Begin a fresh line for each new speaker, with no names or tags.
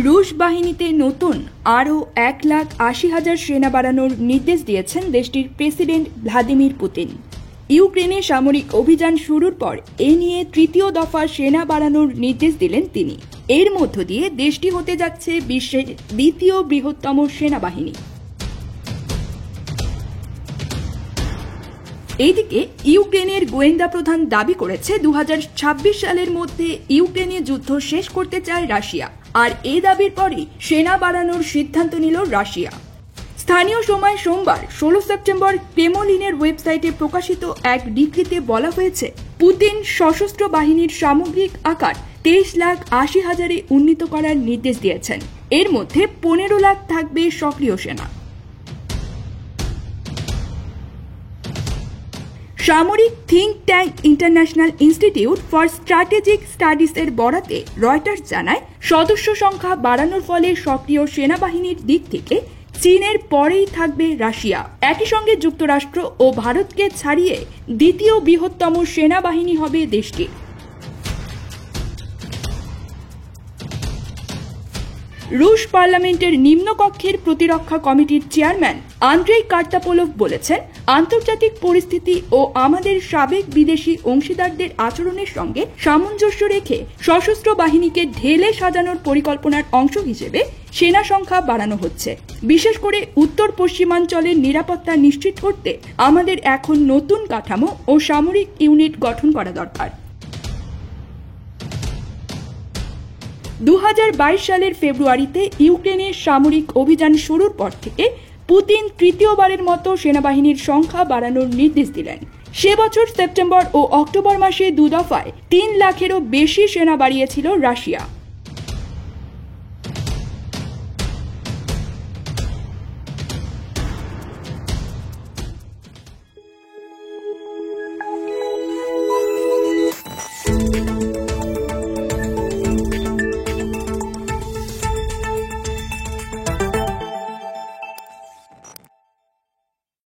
রুশ বাহিনীতে নতুন আরও 1,80,000 সেনা বাড়ানোর নির্দেশ দিয়েছেন দেশটির প্রেসিডেন্ট ভ্লাদিমির পুতিন। ইউক্রেনে সামরিক অভিযান শুরুর পর এ নিয়ে তৃতীয় দফা সেনা বাড়ানোর নির্দেশ দিলেন তিনি। এর মধ্য দিয়ে দেশটি হতে যাচ্ছে বিশ্বের দ্বিতীয় বৃহত্তম সেনাবাহিনী। এইদিকে ইউক্রেনের গোয়েন্দা প্রধান দাবি করেছে 2026 সালের মধ্যে ইউক্রেনে যুদ্ধ শেষ করতে চায় রাশিয়া, আর এই দাবির পরই সেনা বাড়ানোর সিদ্ধান্ত নিল রাশিয়া। স্থানীয় সময় সোমবার 16 সেপ্টেম্বর ক্রেমলিনের ওয়েবসাইটে প্রকাশিত এক ডিক্রিতে বলা হয়েছে, পুতিন সশস্ত্র বাহিনীর সামগ্রিক আকার 23,80,000-এ উন্নীত করার নির্দেশ দিয়েছেন। এর মধ্যে 15 লাখ থাকবে সক্রিয় সেনা। সামরিক think tank international institute for strategic স্টাডিজের বরাতে রয়টার্স জানায়, সদস্য সংখ্যা বাড়ানোর ফলে সক্রিয় সেনাবাহিনীর দিক থেকে চীনের পরেই থাকবে রাশিয়া। একই সঙ্গে যুক্তরাষ্ট্র ও ভারতকে ছাড়িয়ে দ্বিতীয় বৃহত্তম সেনাবাহিনী হবে দেশটির। রুশ পার্লামেন্টের নিম্নকক্ষের প্রতিরক্ষা কমিটির চেয়ারম্যান আন্দ্রেই কার্তাপোলভ বলেছেন, আন্তর্জাতিক পরিস্থিতি ও আমাদের সাবেক বিদেশি অংশীদারদের আচরণের সঙ্গে সামঞ্জস্য রেখে সশস্ত্র বাহিনীকে ঢেলে সাজানোর পরিকল্পনার অংশ হিসেবে সেনা সংখ্যা বাড়ানো হচ্ছে। বিশেষ করে উত্তর পশ্চিমাঞ্চলের নিরাপত্তা নিশ্চিত করতে আমাদের এখন নতুন কাঠামো ও সামরিক ইউনিট গঠন করা দরকার। 2022 সালের ফেব্রুয়ারিতে ইউক্রেনের সামরিক অভিযান শুরুর পর থেকে পুতিন তৃতীয়বারের মতো সেনাবাহিনীর সংখ্যা বাড়ানোর নির্দেশ দিলেন। সে বছর সেপ্টেম্বর ও অক্টোবর মাসে 2 দফায় 3 লাখেরও বেশি সেনা বাড়িয়েছিল রাশিয়া।